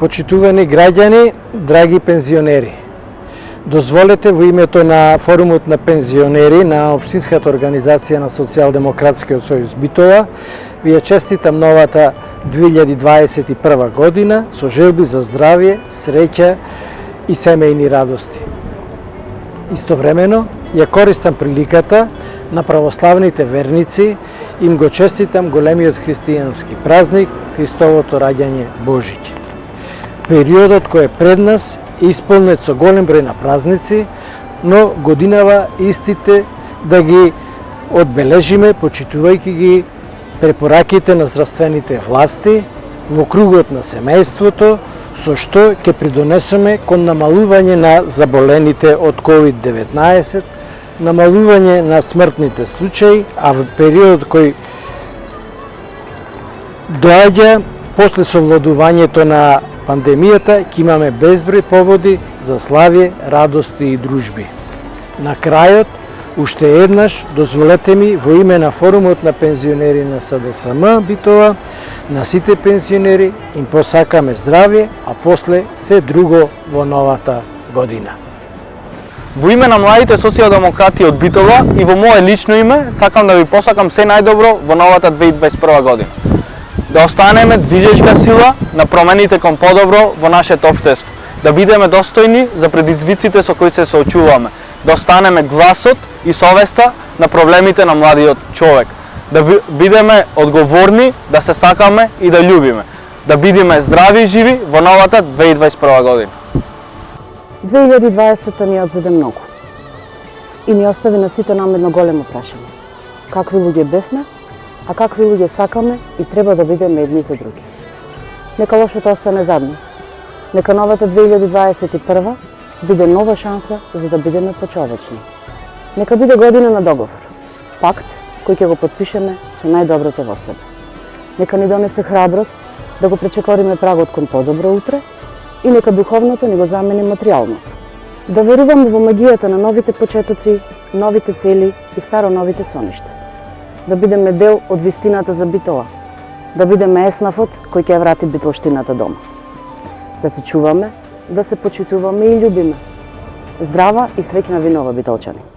Почитувани граѓани, драги пензионери, дозволете во името на Форумот на пензионери на Општинската организација на Социјалдемократскиот сојуз Битола, ви ја честитам новата 2021 година со желби за здравје, среќа и семејни радости. Истовремено, ја користам приликата на православните верници, им го честитам големиот христијански празник, Христовото раѓање Божиќ. Периодот кој е пред нас е исполнет со голем број на празници, но годинава истите да ги одбележиме, почитувајќи ги препораките на здравствените власти во кругот на семејството, со што ќе придонесеме кон намалување на заболените од COVID-19, намалување на смртните случаи, а во периодот кој доаѓа после совладувањето на пандемијата, ќе имаме безброј поводи за славје, радости и дружби. На крајот, уште еднаш, дозволете ми во име на Форумот на пензионери на СДСМ Битола, на сите пензионери им посакаме здравје, а после се друго во новата година. Во име на младите социјалдемократи од Битола и во мое лично име, сакам да ви посакам се најдобро во новата 2021 година. Да останеме движечка сила на промените кон подобро во нашето општество. Да бидеме достојни за предизвиците со кои се соочуваме. Да останеме гласот и совеста на проблемите на младиот човек. Да бидеме одговорни, да се сакаме и да љубиме. Да бидеме здрави и живи во новата 2021 година. 2020 ни одзеде многу и ни остави на сите нам едно големо прашање. Какви луѓе бевме, а какви луѓе сакаме и треба да бидеме едни за други. Нека лошото остане зад нас. Нека новата 2021 биде нова шанса за да бидеме почовечни. Нека биде година на договор, пакт кој ќе го подпишеме со најдоброто во себе. Нека ни донесе храброст да го пречекориме прагот кон подобро утре и нека духовното ни го замени материјалното. Да веруваме во магијата на новите почетоци, новите цели и староновите соништа. Да бидеме дел од вистината за Битола. Да бидеме еснафот кој ќе врати битолштината дома. Да се чуваме, да се почитуваме и љубиме. Здрава и среќна ви нова битолчани!